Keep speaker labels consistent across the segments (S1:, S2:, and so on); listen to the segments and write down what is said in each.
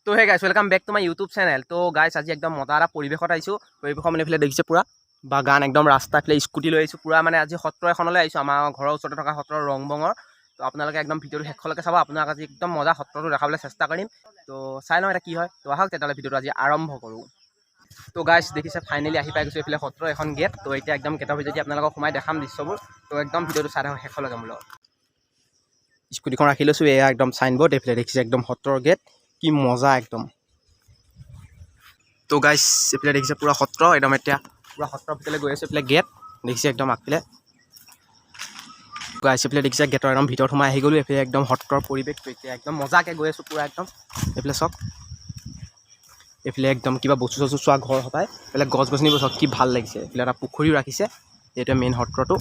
S1: তো hey guys welcome back to my YouTube channel. তো guys আজি একদম মজা এটা পৰিৱেশত আহিছোঁ। পৰিৱেশৰ মানে এইফালে দেখিছে পুৰা বাগান, একদম ৰাস্তা এইফালে স্কুটি লৈ আহিছোঁ পুৰা। মানে আজি সত্ৰ এখনলৈ আহিছোঁ, আমাৰ ঘৰৰ ওচৰতে থকা সত্ৰৰ ৰংবঙৰ। তো আপোনালোকে একদম ভিডিঅ'টো শেষলৈকে চাব, আপোনাক আজি একদম মজা সত্ৰটো দেখাবলৈ চেষ্টা কৰিম। তো চাই লওঁ এটা কি হয়। তো আহক তেতিয়াহ'লে ভিডিঅ'টো আজি আৰম্ভ কৰোঁ। তো গাইছ দেখিছে ফাইনেলি আহি পাই গৈছোঁ এইফালে সত্ৰ এখন গেট। তো এতিয়া একদম গেটৰ ভিতৰত আপোনালোকক সোমাই দেখাম দৃশ্যবোৰ। তো একদম ভিডিঅ'টো চাই থাকক শেষলৈকে মোৰ লগত। স্কুটিখন ৰাখি লৈছোঁ, এয়া একদম চাইনবোৰ্ড। এইফালে দেখিছে একদম সত্ৰৰ গেট, কি মজা একদম। তো গাইছ এইফালে দেখিছে পুৰা সত্ৰ, একদম এতিয়া পুৰা সত্ৰৰ ভিতৰলৈ গৈ আছোঁ। এইফালে গেট দেখিছে একদম আগফালে। গাইছ এইফালে দেখিছে গেটৰ একদম ভিতৰত সোমাই আহি গ'লোঁ। এইফালে একদম সত্ৰৰ পৰিৱেশটো এতিয়া একদম মজাকৈ গৈ আছোঁ পুৰা একদম। এইফালে চাওক, এইফালে একদম কিবা বস্তু চস্তু চোৱা ঘৰ সপায়। এইফালে গছ গছনিবোৰ চাওক কি ভাল লাগিছে। এইফালে এটা পুখুৰীও ৰাখিছে, এইটোৱে মেইন সত্ৰটো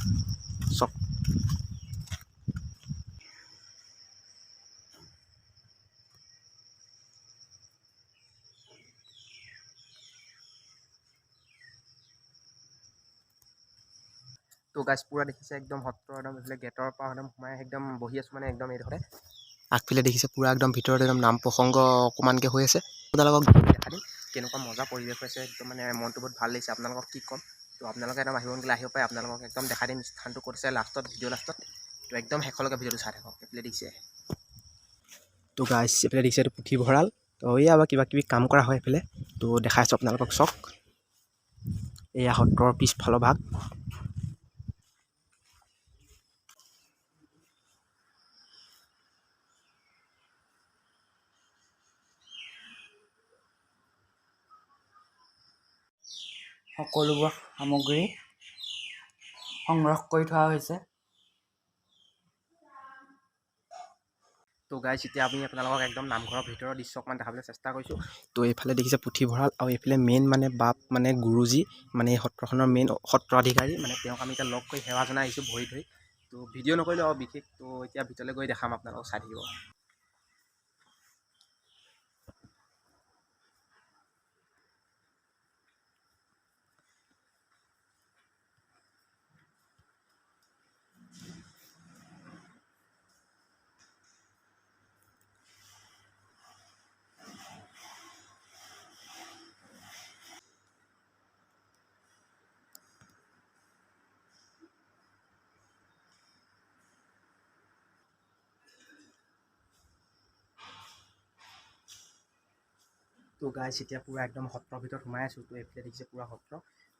S1: চাওক। তো গাইছ পুৰা দেখিছে একদম সত্ৰ একদম এইফালে গেটৰ পৰা একদম সোমাই একদম বহি আছোঁ মানে একদম এইডোখৰতে। আগফালে দেখিছে পুৰা একদম ভিতৰত একদম নাম প্ৰসংগ অকণমানকৈ হৈ আছে। আপোনালোকক দেখা দিম কেনেকুৱা মজা পৰিৱেশ হৈছে, একদম মানে মনটো বহুত ভাল লাগিছে। আপোনালোকক কি ক'ম। তো আপোনালোকে একদম আহিব পাৰে, আপোনালোকক একদম দেখাই দিম স্থানটো ক'ত আছে লাষ্টত, ভিডিঅ' লাষ্টত। তো একদম শেষলৈকে ভিডিঅ'টো চাই থাকক। এইফালে দেখিছে, তো গাইছ এইফালে দেখিছে এইটো পুথিভঁৰাল। তো এয়া বা কিবা কিবি কাম কৰা হয় এইফালে। তো দেখাইছোঁ আপোনালোকক চাওক, এয়া সত্ৰৰ পিছফালৰ ভাগ।
S2: সকলোবোৰ সামগ্ৰী সংগ্ৰহ কৰি থোৱা হৈছে।
S1: তো গাইছ এতিয়া আমি আপোনালোকক একদম নামঘৰৰ ভিতৰৰ দৃশ্য অকণমান দেখাবলৈ চেষ্টা কৰিছোঁ। তো এইফালে দেখিছে পুথিভঁৰাল, আৰু এইফালে মেইন মানে বাপ মানে গুৰুজী, মানে এই সত্ৰখনৰ মেইন সত্ৰাধিকাৰী, মানে তেওঁক আমি এতিয়া লগ কৰি সেৱা জনাই আহিছোঁ ভৰি ধৰি। তো ভিডিঅ' নকৰিলোঁ আৰু বিশেষ। তো এতিয়া ভিতৰলৈ গৈ দেখাম, আপোনালোকক চাই থাকিব। তো গাইছ এতিয়া পুৰা একদম সত্ৰৰ ভিতৰত সোমাই আছোঁ। তো এইফালে দেখিছে পুৰা সত্ৰ।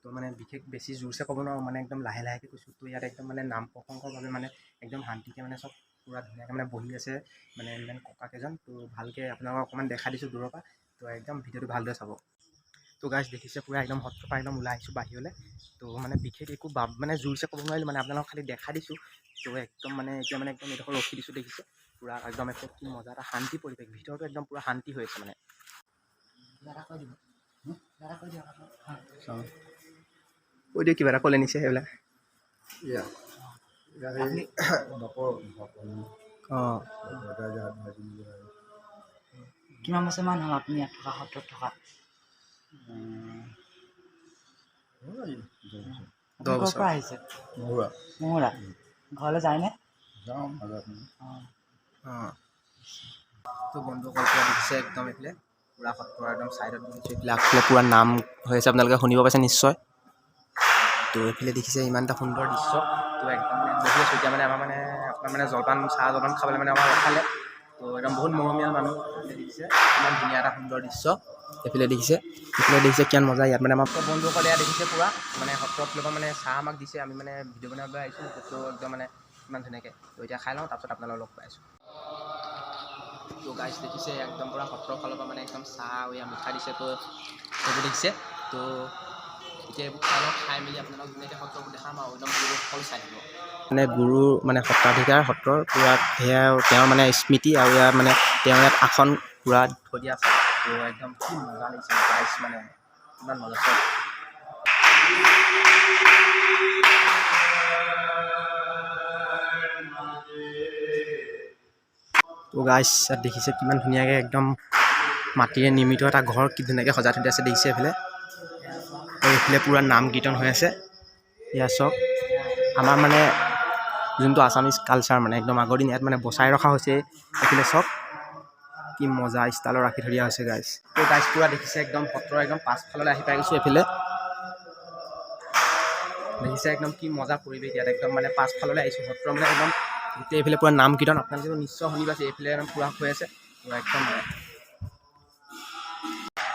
S1: তো মানে বিশেষ বেছি জোৰছে ক'ব নোৱাৰোঁ, মানে একদম লাহে লাহেকৈ কৈছোঁ। তো ইয়াত একদম মানে নাম প্ৰসংগৰ বাবে মানে একদম শান্তিকৈ মানে চব পুৰা ধুনীয়াকৈ মানে বহি আছে মানে ককাকেইজন। তো ভালকৈ আপোনালোকক অকণমান দেখাই দিছোঁ দূৰৰ পৰা। তো একদম ভিডিঅ'টো ভালদৰে চাব। তো গাইছ দেখিছে পুৰা একদম সত্ৰৰ পৰা একদম ওলাই আহিছোঁ বাহিৰলৈ। তো মানে বিশেষ একো মানে জোৰছে ক'ব নোৱাৰিলোঁ, মানে আপোনালোকক খালি দেখাই দিছোঁ। তো একদম মানে এতিয়া মানে একদম এইডোখৰ ৰখি দিছোঁ, দেখিছে পুৰা একদম একদম কি মজা এটা শান্তি পৰিৱেশ। ভিতৰতো একদম পুৰা শান্তি হৈ আছে মানে। কৈ দিওঁ কিবা এটা ক'লে নিছে সেইবিলাক। অঁ
S2: কিমান বছৰমান হ'ল আপুনি ইয়াত থকা সত্ৰত থকা?
S1: 10
S2: ক'ৰ
S1: বছৰ।
S2: পৰা আহিছে? মহুৰা। ঘৰলৈ যায়নে?
S1: অঁ তো বন্ধুসকল পুৰা দেখিছে একদম এইফালে পুৰা সত্ৰৰ একদম ছাইডত দেখিছোঁ। এইফালে আগফালে পুৰা নাম হৈ আছে, আপোনালোকে শুনিব পাইছে নিশ্চয়। তো এইফালে দেখিছে ইমান এটা সুন্দৰ দৃশ্য। তো একদম মানে বহি আছোঁ এতিয়া, মানে আমাৰ মানে আপোনাৰ মানে জলপান চাহ জলপান খাবলৈ মানে আমাৰ ৰখালে। তো একদম বহুত মৰমীয়াল মানুহ। এইফালে দেখিছে ইমান ধুনীয়া এটা সুন্দৰ দৃশ্য। এইফালে দেখিছে কিমান মজা। ইয়াত মানে আমাৰ বন্ধুসকলে ইয়াত দেখিছে পুৰা মানে সত্ৰৰ ফালৰ পৰা মানে চাহ আমাক দিছে। আমি মানে ভিডিঅ' বনাবলৈ আহিছোঁ। তো একদম মানে ইমান ধুনীয়াকৈ। তো এতিয়া খাই লওঁ, তাৰপিছত আপোনালোকক লগ পাই আছোঁ। তো গাইছ দেখিছে একদম পুৰা সত্ৰৰ ফালৰ পৰা মানে একদম চাহ আৰু ইয়াত মিঠাই দিছে। তো সেইবোৰ দেখিছে। তো এতিয়া এইবোৰ খাই মেলি আপোনালোকক ধুনীয়াকৈ সত্ৰবোৰ দেখাম আৰু একদম সকলো চাই দিব। মানে গুৰু মানে সত্ৰাধিকাৰ সত্ৰৰ পুৰা সেয়া তেওঁৰ মানে স্মৃতি, আৰু ইয়াৰ মানে তেওঁৰ ইয়াত আসন পুৰা থৈ দিয়া আছে। তো একদম কি মজা লাগিছে গাইছ, মানে ইমান মজা আছে। তো গাইছ ইয়াত দেখিছে কিমান ধুনীয়াকৈ একদম মাটিৰে নিৰ্মিত এটা ঘৰ, কি ধুনীয়াকৈ সজাই থৈ দিয়া আছে দেখিছে এইফালে। আৰু এইফালে পূৰা নাম কীৰ্তন হৈ আছে। এয়া চাওক আমাৰ মানে যোনটো আছামিজ কালচাৰ, মানে একদম আগৰ দিন ইয়াত মানে বচাই ৰখা হৈছে। এইফালে চাওক কি মজা ষ্টাইলৰ ৰাখি থৈ দিয়া হৈছে গাইছ তো গাইছ পুৰা দেখিছে একদম সত্ৰৰ একদম পাছফাললৈ আহি পাই গৈছোঁ এইফালে দেখিছে একদম কি মজা পৰিৱেশ ইয়াত একদম মানে পাছফাললৈ আহিছোঁ সত্ৰ মানে একদম গোটেই এইফালে পুৰা নাম কীৰ্তন আপোনালোকে নিশ্চয় শুনি পাইছে এইফালে একদম পুৰা হৈ আছে একদম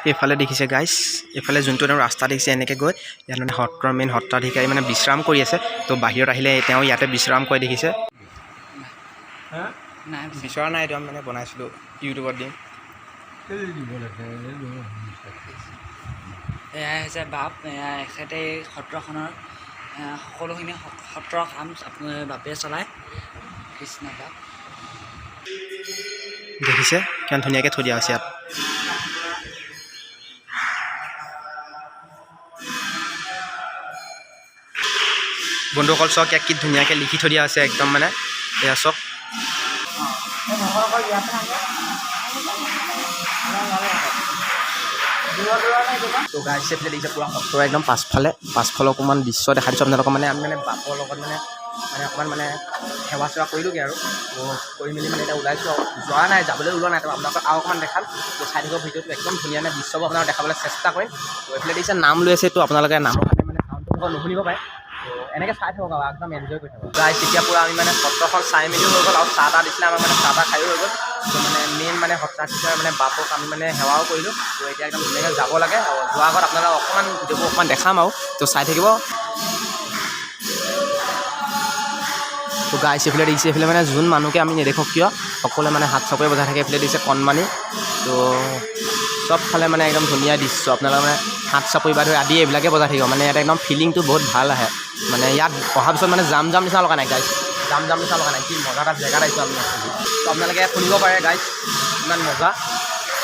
S1: এইফালে দেখিছে গাইছ এইফালে যোনটো একদম ৰাস্তা দেখিছে এনেকৈ গৈ ইয়াত মানে সত্ৰৰ মেইন সত্ৰাধিকাৰী মানে বিশ্ৰাম কৰি আছে তো বাহিৰত আহিলে তেওঁ ইয়াতে বিশ্ৰাম কৰি দেখিছে
S2: নাই
S1: বিচৰা নাই এইটো আমি মানে বনাইছিলোঁ ইউটিউবত দিম
S2: এয়াই হৈছে বাপ এয়া এখেতে এই সত্ৰখনৰ সকলোখিনি সত্ৰৰ কাম বাপে চলায় কৃষ্ণ বাপ
S1: দেখিছে কিমান ধুনীয়াকৈ থৈ দিয়া হৈছে ইয়াত বন্ধুসকল চাওক ইয়াত কি ধুনীয়াকৈ লিখি থৈ দিয়া আছে একদম মানে এয়া চাওক তো গাইছ এইফালে দেখিছে পুৰা সত্ৰৰ একদম পাছফালৰ অকণমান দৃশ্য দেখাই দিছোঁ আপোনালোকক মানে আমি মানে বাপৰ লগত মানে অকণমান মানে সেৱা চেৱা কৰিলোঁগৈ আৰু কৰি মেলি মানে এতিয়া ওলাইছোঁ আৰু যোৱা নাই যাবলৈ ওলোৱা নাই তো আপোনালোকক আৰু অকণমান দেখাম তো চাই থাকিব ভিডিঅ'টো একদম ধুনীয়া মানে দৃশ্যবোৰ আপোনালোকক দেখাবলৈ চেষ্টা কৰিম তো এইফালে দেখিছে নাম লৈ আছে তো আপোনালোকে নামৰ কাৰণে মানে চাউণ্ডটো নুশুনিব পাৰে তো এনেকৈ চাই থাকক আৰু একদম এনজয় কৰি থাকক গাইছ তেতিয়া পুৰা আমি মানে সত্ৰখন চাই মেলিও হৈ গ'ল আৰু চাহ তাহ দিছিলে আমাক মানে চাহ তাহ খায়ো হৈ গ'ল তো মানে মেইন মানে সত্ৰাধিকাৰ মানে বাপক আমি মানে সেৱাও কৰিলোঁ তো এতিয়া একদম ধুনীয়াকৈ যাব লাগে আৰু যোৱাৰ আগত আপোনালোকক অকণমান ভিডিঅ'বোৰ অকণমান দেখাম আৰু তো চাই থাকিব তো গাইছ এইফালে দেখিছে এইফালে মানে যোন মানুহকে আমি নেদেখোঁ কিয় সকলোৱে মানে হাত চাপৰি বজাই থাকে এইফালে দেখিছে কণমানি তো চবফালে মানে একদম ধুনীয়া দৃশ্য আপোনালোকে মানে হাত চাপৰি বা ধৰি আদি এইবিলাকে বজাই থাকিব মানে ইয়াত একদম ফিলিংটো বহুত ভাল আহে মানে ইয়াত অহাৰ পিছত মানে জাম নিচিনা লগা নাই গাইছ জাম নিচিনা লগা নাই কি মজা এটা জেগাত আহিছোঁ আমি তো আপোনালোকে শুনিব পাৰে গাইছ ইমান মজা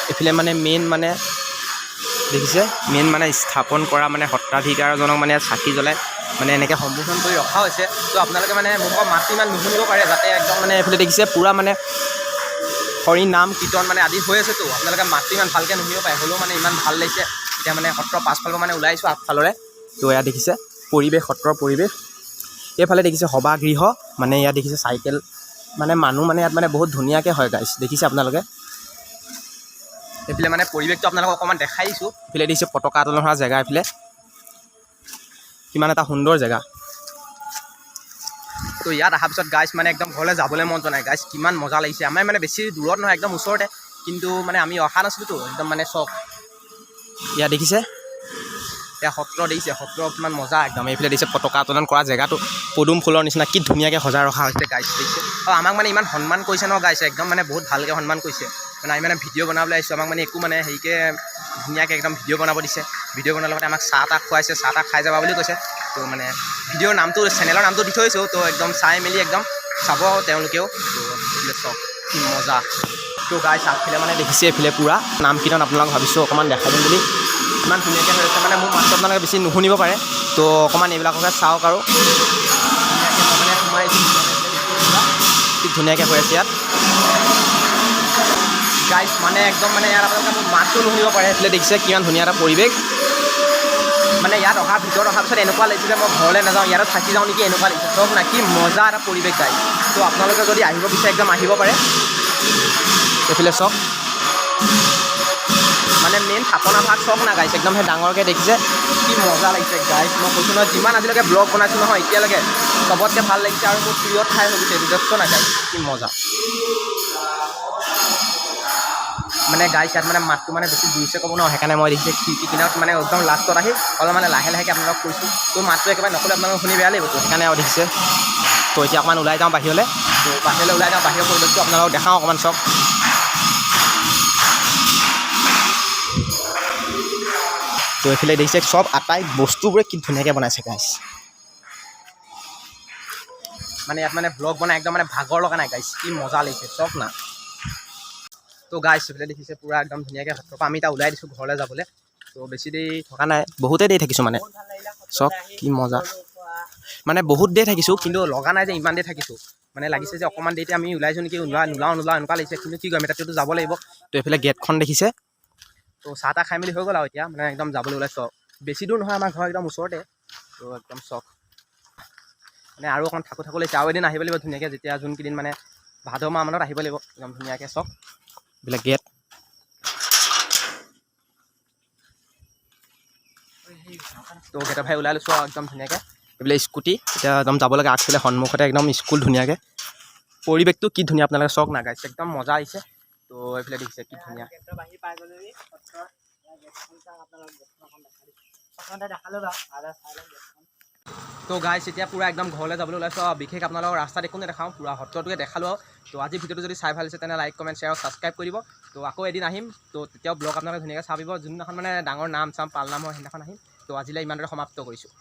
S1: এইফালে মানে মেইন মানে দেখিছে মেইন মানে স্থাপন কৰা মানে সত্ৰাধিকাৰজনক মানে চাকি জ্বলাই মানে এনেকৈ সম্বোধন কৰি ৰখা হৈছে তো আপোনালোকে মানে মোৰ পৰা মাতটো ইমান নুশুনিব পাৰে যাতে একদম মানে এইফালে দেখিছে পূৰা মানে হৰি নাম কীৰ্তন মানে আদি হৈ আছেতো আপোনালোকে মাতটো ইমান ভালকৈ নুশুনিব পাৰে হ'লেও মানে ইমান ভাল লাগিছে এতিয়া মানে সত্ৰৰ পাছফালৰ মানে ওলাই আহিছোঁ আগফালৰে তো এয়া দেখিছে পৰিৱেশ সত্ৰৰ পৰিৱেশ এইফালে দেখিছে সভাগৃহ মানে ইয়াত দেখিছে চাইকেল মানে মানুহ মানে ইয়াত মানে বহুত ধুনীয়াকৈ হয় গাইছ দেখিছে আপোনালোকে এইফালে মানে পৰিৱেশটো আপোনালোকক অকণমান দেখাই দিছোঁ এইফালে দেখিছে পতাকা উত্তোলন হোৱা জেগা এইফালে কিমান এটা সুন্দৰ জেগা তো ইয়াত অহাৰ পিছত গাইছ মানে একদম ঘৰলৈ যাবলৈ মন যোৱা নাই গাইছ কিমান মজা লাগিছে আমাৰ মানে বেছি দূৰত নহয় একদম ওচৰতে কিন্তু মানে আমি অহা নাছিলোঁতো একদম মানে চখ ইয়াত দেখিছে এয়া সত্ৰ দেখিছে সত্ৰ কিমান মজা একদম এইফালে দেখিছে পতাকা উত্তোলন কৰা জেগাটো পদুম ফুলৰ নিচিনা কি ধুনীয়াকৈ সজাই ৰখা হৈছে গাইছ দেখিছে আৰু আমাক মানে ইমান সন্মান কৰিছে ন গাইছে একদম মানে বহুত ভালকৈ সন্মান কৰিছে মানে আমি মানে ভিডিঅ' বনাবলৈ আহিছোঁ আমাক মানে একো মানে হেৰিকৈ ধুনীয়াকৈ একদম ভিডিঅ' বনাব দিছে ভিডিঅ' বনোৱাৰ লগতে আমাক চাহ তাহ খুৱাইছে চাহ তাহ খাই যাবা বুলি কৈছে তো মানে ভিডিঅ'ৰ নামটো চেনেলৰ নামটো দি থৈছোঁ তো একদম চাই মেলি একদম চাব তেওঁলোকেও তো এইফালে চাওক কি মজা তো গাইছ আগফালে মানে দেখিছে এইফালে পূৰা নাম কীৰ্তন আপোনালোকক ভাবিছোঁ অকণমান দেখাই দিম বুলি ইমান ধুনীয়াকৈ হৈ আছে মানে মোৰ মাতটো আপোনালোকে বেছি নুশুনিব পাৰে তো অকণমান এইবিলাককে চাওক আৰু ধুনীয়াকৈ মানে সোমাই কি ধুনীয়াকৈ হৈ আছে ইয়াত গাইছ মানে একদম মানে ইয়াত আপোনালোকে মোৰ মাতটো নুশুনিব পাৰে এইফালে দেখিছে কিমান ধুনীয়া এটা পৰিৱেশ মানে ইয়াত অহাৰ ভিতৰত অহাৰ পিছত এনেকুৱা লাগিছে যে মই ঘৰলৈ নাযাওঁ ইয়াতে থাকি যাওঁ নেকি এনেকুৱা লাগিছে চব না কি মজা এটা পৰিৱেশ গাইছ তো আপোনালোকে যদি আহিব বিচাৰে একদম আহিব পাৰে এইফালে চক মানে মেইন থাপনা ভাগ চক না গাইছ একদম সেই ডাঙৰকৈ দেখিছে কি মজা লাগিছে গাইছ মই কৈছোঁ নহয় যিমান আজিলৈকে ব্লগ বনাইছোঁ নহয় এতিয়ালৈকে চবতকৈ ভাল লাগিছে আৰু মোৰ প্ৰিয় ঠাই হৈ গৈছে যথেষ্ট না গাইছ কি মজা মানে গাইছ ইয়াত মানে মাতটো মানে বেছি জোৰছে ক'ব ন সেইকাৰণে মই দেখিছে খিৰিকী কিনাৰত মানে একদম লাষ্টত আহি অলপ মানে লাহে লাহেকৈ আপোনালোকক কৈছোঁ তো মাতটো একেবাৰে নক'লে আপোনালোকক শুনি বেয়া লাগিব তো সেইকাৰণে আৰু দেখিছে তো এতিয়া অকণমান ওলাই যাওঁ বাহিৰলৈ তো বাহিৰলৈ ওলাই যাওঁ বাহিৰৰ পৰিৱেশটো আপোনালোকক দেখাওঁ অকণমান চাওক তো এইফালে দেখিছে চব আটাই বস্তুবোৰে কি ধুনীয়াকৈ বনাইছে গাইছ মানে ইয়াত মানে ব্লগ বনাই একদম মানে ভাগৰ লগা নাই গাইছ কি মজা লাগিছে চক না তো গাইছ এইফালে দেখিছে পূৰা একদম ধুনীয়াকৈ সত্ৰৰ পৰা আমি এতিয়া ওলাই দিছোঁ ঘৰলৈ যাবলৈ তো বেছি দেৰি থকা নাই বহুতেই দেৰি থাকিছোঁ মানে চক কি মজা মানে বহুত দেৰি থাকিছোঁ কিন্তু লগা নাই যে ইমান দেৰি থাকিছোঁ মানে লাগিছে যে অকণমান দেৰিতে আমি ওলাইছোঁ নেকি নোলাওঁ এনেকুৱা লাগিছে কিন্তু কি কৰিম এতিয়াতো যাব লাগিব তো এইফালে গেটখন দেখিছে তো চাহ তাহ খাই মেলি হৈ গ'ল আৰু এতিয়া মানে একদম যাবলৈ ওলাইছোঁ বেছি দূৰ নহয় আমাৰ ঘৰ একদম ওচৰতে তো একদম চখ মানে আৰু অকণমান থাকোঁ লাগিছে আৰু এদিন আহিব লাগিব ধুনীয়াকৈ যেতিয়া যোনকেইদিন মানে ভাদ মাহ মানত আহিব লাগিব একদম ধুনীয়াকৈ চখ এইবিলাক গেট তো গেটৰ ফাই ওলাই লৈছোঁ আৰু একদম ধুনীয়াকৈ এইফালে স্কুটি এতিয়া একদম যাব লাগে আগফালে সন্মুখতে একদম স্কুল ধুনীয়াকৈ পৰিৱেশটো কি ধুনীয়া আপোনালোকে চাওক না গাইছে একদম মজা আহিছে তো এইফালে দেখিছে কি ধুনীয়া তো গাইছ এতিয়া পূৰা একদম ঘৰলৈ যাবলৈ ওলাইছোঁ আৰু বিশেষ আপোনালোকৰ ৰাস্তাত একো নেদেখাওঁ পূৰা সত্ৰটোকে দেখালোঁ তো আজি ভিডিঅ'টো যদি চাই ভাল হৈছে তেনে লাইক কমেণ্ট শ্বেয়াৰ আৰু ছাবস্ক্ৰাইব কৰিব তো আকৌ এদিন আহিম তো তেতিয়াও ব্লগ আপোনালোকে ধুনীয়াকৈ চাবিব যোনদিনাখন মানে ডাঙৰ নাম চাম পাল নাম হয় সেইদিনাখন আহিম তো আজিলৈ ইমানদৰে সমাপ্ত কৰিছোঁ।